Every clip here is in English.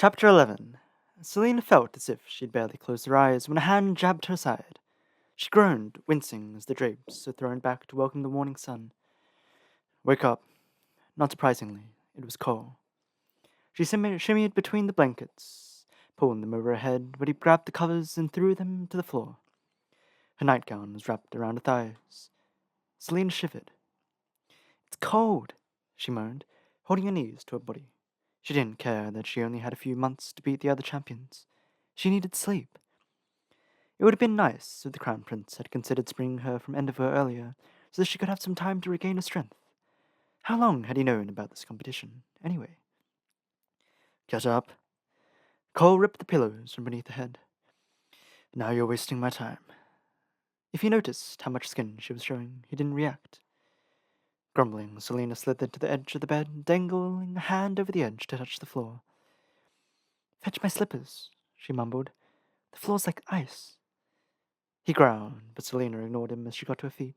Chapter 11. Selina felt as if she'd barely closed her eyes when a hand jabbed her side. She groaned, wincing as the drapes were thrown back to welcome the morning sun. Wake up. Not surprisingly, it was Cole. She shimmied between the blankets, pulling them over her head, but he grabbed the covers and threw them to the floor. Her nightgown was wrapped around her thighs. Selina shivered. It's cold, she moaned, holding her knees to her body. She didn't care that she only had a few months to beat the other champions. She needed sleep. It would have been nice if the Crown Prince had considered springing her from Endeavour earlier, so that she could have some time to regain her strength. How long had he known about this competition, anyway? Get up. Cole ripped the pillows from beneath her head. Now you're wasting my time. If he noticed how much skin she was showing, he didn't react. Grumbling, Selina slithered to the edge of the bed, dangling a hand over the edge to touch the floor. Fetch my slippers, she mumbled. The floor's like ice. He growled, but Selina ignored him as she got to her feet.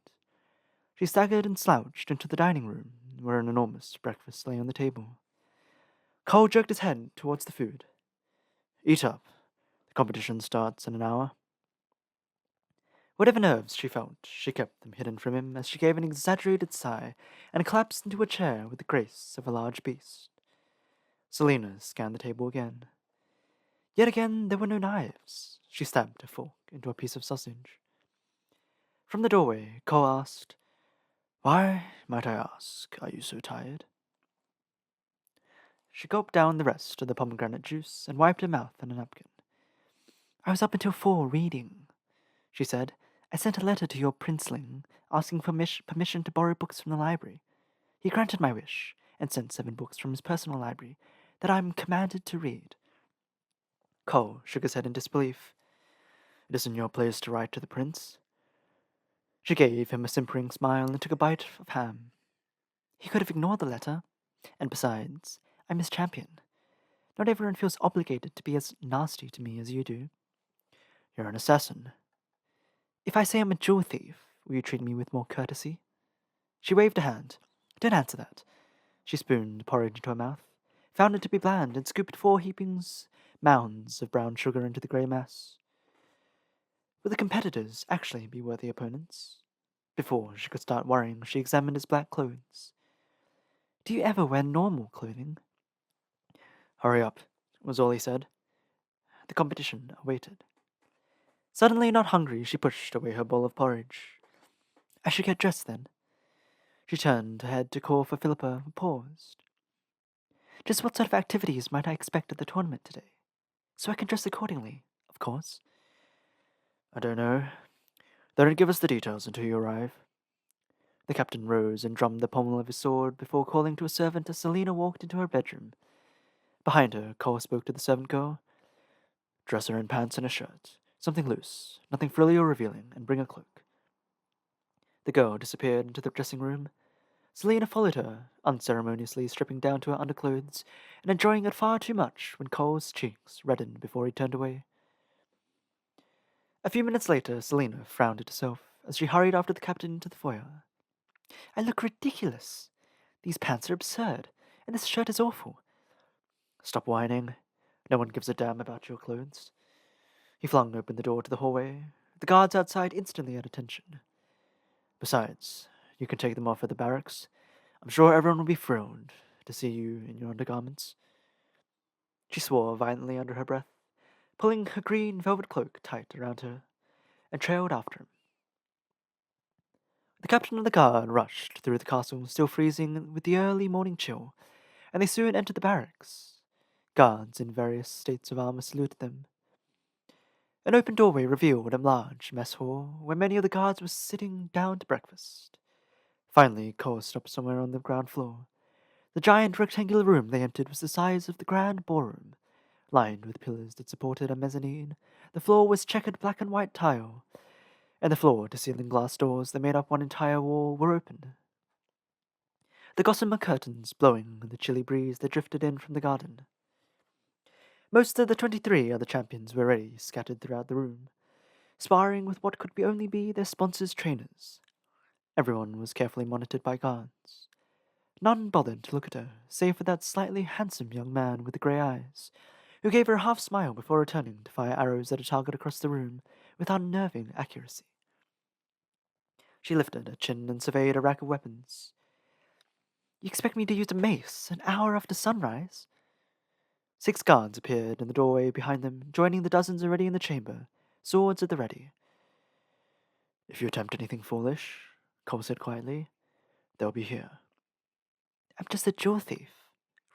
She staggered and slouched into the dining room, where an enormous breakfast lay on the table. Cole jerked his head towards the food. Eat up. The competition starts in an hour. Whatever nerves she felt, she kept them hidden from him as she gave an exaggerated sigh and collapsed into a chair with the grace of a large beast. Selina scanned the table again. Yet again there were no knives. She stabbed a fork into a piece of sausage. From the doorway, Cole asked, Why, might I ask, are you so tired? She gulped down the rest of the pomegranate juice and wiped her mouth on a napkin. I was up until 4 reading, she said. I sent a letter to your princeling asking for permission to borrow books from the library. He granted my wish and sent 7 books from his personal library that I am commanded to read. Cole shook his head in disbelief. It isn't your place to write to the prince. She gave him a simpering smile and took a bite of ham. He could have ignored the letter. And besides, I'm his champion. Not everyone feels obligated to be as nasty to me as you do. You're an assassin. If I say I'm a jewel thief, will you treat me with more courtesy? She waved a hand. Don't answer that. She spooned porridge into her mouth, found it to be bland, and scooped 4 mounds of brown sugar into the grey mass. Would the competitors actually be worthy opponents? Before she could start worrying, she examined his black clothes. Do you ever wear normal clothing? Hurry up, was all he said. The competition awaited. Suddenly not hungry, she pushed away her bowl of porridge. I should get dressed then. She turned her head to call for Philippa, and paused. Just what sort of activities might I expect at the tournament today? So I can dress accordingly, of course. I don't know. They don't give us the details until you arrive. The captain rose and drummed the pommel of his sword before calling to a servant as Selina walked into her bedroom. Behind her, Cole spoke to the servant girl. Dress her in pants and a shirt. Something loose, nothing frilly or revealing, and bring a cloak. The girl disappeared into the dressing room. Selina followed her, unceremoniously stripping down to her underclothes and enjoying it far too much when Cole's cheeks reddened before he turned away. A few minutes later, Selina frowned at herself as she hurried after the captain into the foyer. I look ridiculous. These pants are absurd, and this shirt is awful. Stop whining. No one gives a damn about your clothes. He flung open the door to the hallway. The guards outside instantly at attention. Besides, you can take them off at the barracks. I'm sure everyone will be thrilled to see you in your undergarments. She swore violently under her breath, pulling her green velvet cloak tight around her, and trailed after him. The captain of the guard rushed through the castle, still freezing with the early morning chill, and they soon entered the barracks. Guards in various states of armor saluted them. An open doorway revealed a large mess hall where many of the guards were sitting down to breakfast. Finally, Cole stopped somewhere on the ground floor. The giant rectangular room they entered was the size of the grand ballroom, lined with pillars that supported a mezzanine. The floor was checkered black and white tile, and the floor-to-ceiling glass doors that made up one entire wall were open. The gossamer curtains blowing in the chilly breeze that drifted in from the garden. Most of the 23 other champions were already scattered throughout the room, sparring with what could only be their sponsors' trainers. Everyone was carefully monitored by guards. None bothered to look at her, save for that slightly handsome young man with the grey eyes, who gave her a half smile before returning to fire arrows at a target across the room with unnerving accuracy. She lifted her chin and surveyed a rack of weapons. You expect me to use a mace an hour after sunrise? 6 guards appeared in the doorway behind them, joining the dozens already in the chamber, swords at the ready. If you attempt anything foolish, Cole said quietly, they'll be here. I'm just a jewel thief,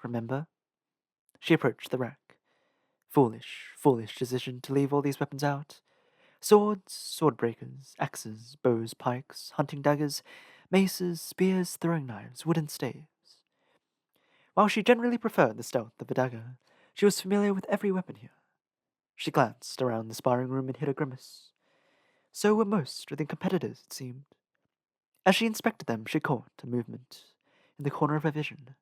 remember? She approached the rack. Foolish decision to leave all these weapons out. Swords, sword breakers, axes, bows, pikes, hunting daggers, maces, spears, throwing knives, wooden staves. While she generally preferred the stealth of a dagger, she was familiar with every weapon here. She glanced around the sparring room and hid a grimace. So were most of the competitors, it seemed. As she inspected them, she caught a movement in the corner of her vision.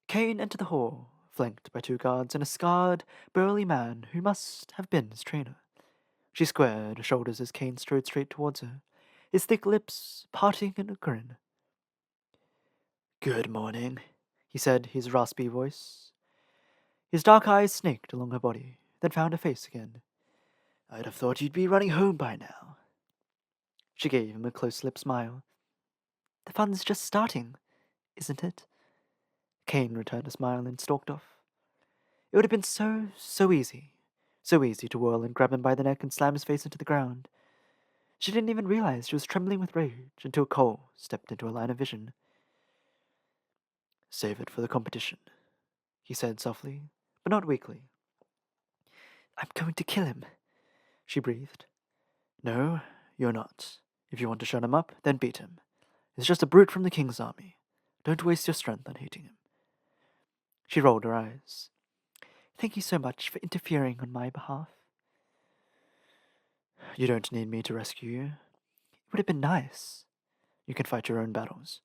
Kane entered the hall, flanked by 2 guards and a scarred, burly man who must have been his trainer. She squared her shoulders as Kane strode straight towards her, his thick lips parting in a grin. Good morning, he said, his raspy voice. His dark eyes snaked along her body, then found her face again. I'd have thought you'd be running home by now. She gave him a close-lipped smile. The fun's just starting, isn't it? Kane returned a smile and stalked off. It would have been so easy. So easy to whirl and grab him by the neck and slam his face into the ground. She didn't even realize she was trembling with rage until Cole stepped into her line of vision. Save it for the competition, he said softly, but not weakly. I'm going to kill him, she breathed. No, you're not. If you want to shut him up, then beat him. He's just a brute from the king's army. Don't waste your strength on hating him. She rolled her eyes. Thank you so much for interfering on my behalf. You don't need me to rescue you. It would have been nice. You can fight your own battles.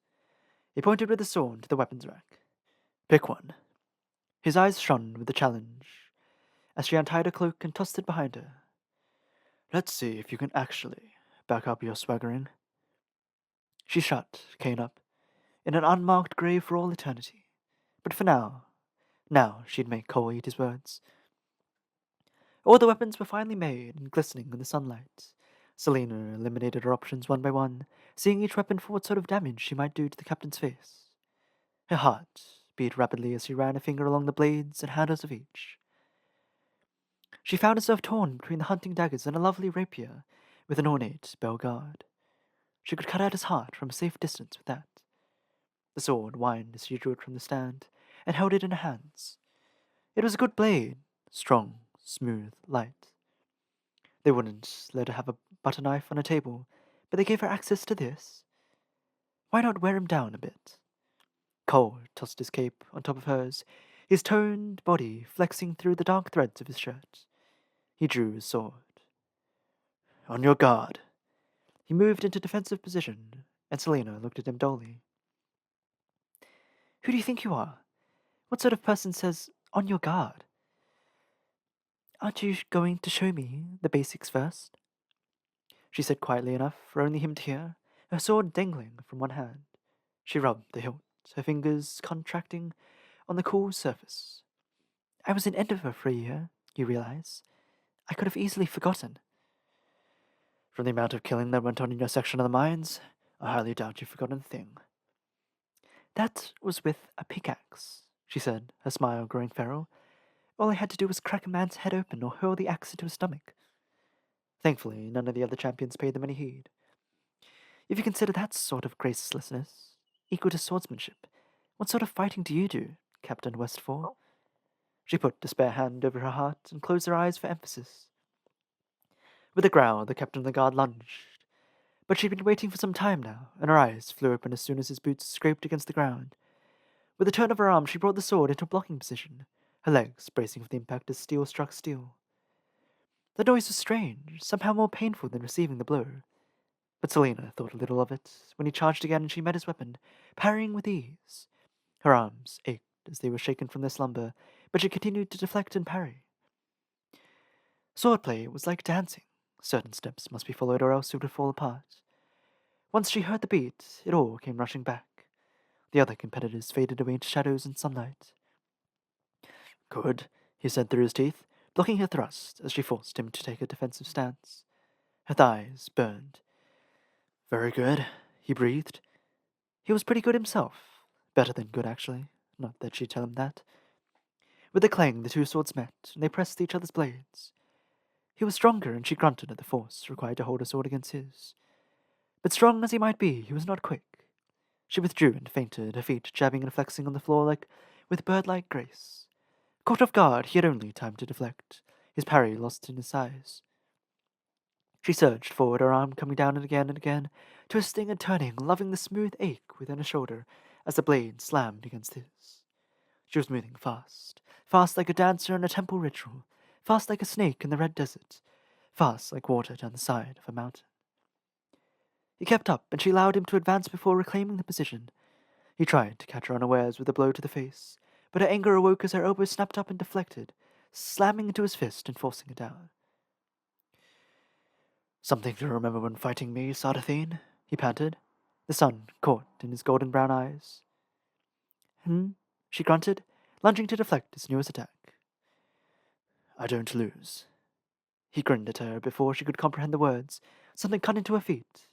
He pointed with the sword to the weapons rack. Pick one. His eyes shone with the challenge as she untied her cloak and tossed it behind her. Let's see if you can actually back up your swaggering. She shut Kane up in an unmarked grave for all eternity. But for now she'd make Cole eat his words. All the weapons were finally made and glistening in the sunlight. Selena eliminated her options one by one, seeing each weapon for what sort of damage she might do to the captain's face. Her heart beat rapidly as she ran a finger along the blades and handles of each. She found herself torn between the hunting daggers and a lovely rapier with an ornate bell guard. She could cut out his heart from a safe distance with that. The sword whined as she drew it from the stand and held it in her hands. It was a good blade, strong, smooth, light. They wouldn't let her have a butter knife on a table, but they gave her access to this. Why not wear him down a bit? Cole tossed his cape on top of hers, his toned body flexing through the dark threads of his shirt. He drew his sword. On your guard. He moved into defensive position, and Selena looked at him dully. Who do you think you are? What sort of person says, on your guard? Aren't you going to show me the basics first? She said quietly enough for only him to hear, her sword dangling from one hand. She rubbed the hilt, her fingers contracting on the cool surface. I was in Endeavour for a year, you realize. I could have easily forgotten. From the amount of killing that went on in your section of the mines, I highly doubt you've forgotten a thing. That was with a pickaxe, she said, her smile growing feral. All I had to do was crack a man's head open or hurl the axe into his stomach. Thankfully, none of the other champions paid them any heed. If you consider that sort of gracelessness equal to swordsmanship, what sort of fighting do you do, Captain Westfall? She put a spare hand over her heart and closed her eyes for emphasis. With a growl, the captain of the guard lunged. But she'd been waiting for some time now, and her eyes flew open as soon as his boots scraped against the ground. With a turn of her arm, she brought the sword into a blocking position, her legs bracing for the impact as steel struck steel. The noise was strange, somehow more painful than receiving the blow. But Selena thought little of it when he charged again and she met his weapon, parrying with ease. Her arms ached as they were shaken from their slumber, but she continued to deflect and parry. Swordplay was like dancing. Certain steps must be followed or else it would fall apart. Once she heard the beat, it all came rushing back. The other competitors faded away into shadows and sunlight. Good, he said through his teeth, blocking her thrust as she forced him to take a defensive stance. Her thighs burned. Very good, he breathed. He was pretty good himself. Better than good, actually. Not that she'd tell him that. With a clang, the two swords met, and they pressed each other's blades. He was stronger, and she grunted at the force required to hold her sword against his. But strong as he might be, he was not quick. She withdrew and fainted, her feet jabbing and flexing on the floor with bird-like grace. Caught off guard, he had only time to deflect, his parry lost in his size. She surged forward, her arm coming down and again, twisting and turning, loving the smooth ache within her shoulder as the blade slammed against his. She was moving fast, fast like a dancer in a temple ritual, fast like a snake in the red desert, fast like water down the side of a mountain. He kept up, and she allowed him to advance before reclaiming the position. He tried to catch her unawares with a blow to the face, but her anger awoke as her elbow snapped up and deflected, slamming into his fist and forcing it down. Something to remember when fighting me, Sardathine, he panted, the sun caught in his golden brown eyes. She grunted, lunging to deflect his newest attack. I don't lose. He grinned at her before she could comprehend the words. Something cut into her feet,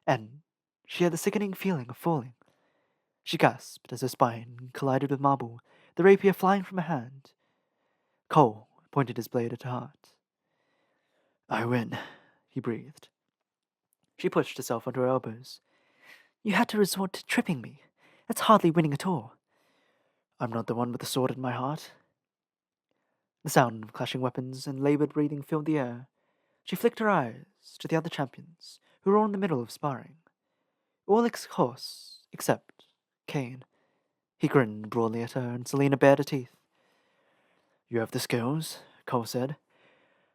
and she had the sickening feeling of falling. She gasped as her spine collided with marble, the rapier flying from her hand. Cole pointed his blade at her heart. I win, he breathed. She pushed herself onto her elbows. You had to resort to tripping me. That's hardly winning at all. I'm not the one with the sword in my heart. The sound of clashing weapons and labored breathing filled the air. She flicked her eyes to the other champions, who were all in the middle of sparring. All course, except Kane. He grinned broadly at her, and Selena bared her teeth. You have the skills, Cole said,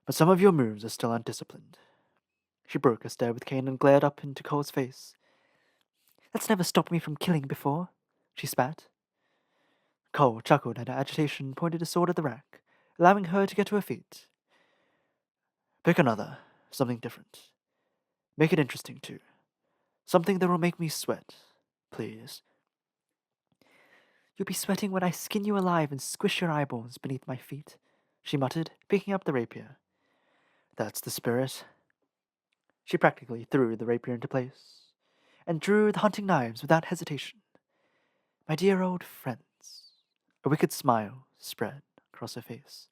but some of your moves are still undisciplined. She broke her stare with Kane and glared up into Cole's face. That's never stopped me from killing before, she spat. Cole chuckled at her agitation and pointed his sword at the rack, allowing her to get to her feet. Pick another, something different. Make it interesting, too. Something that will make me sweat, please. You'll be sweating when I skin you alive and squish your eyeballs beneath my feet, she muttered, picking up the rapier. That's the spirit. She practically threw the rapier into place and drew the hunting knives without hesitation. My dear old friends. A wicked smile spread across her face.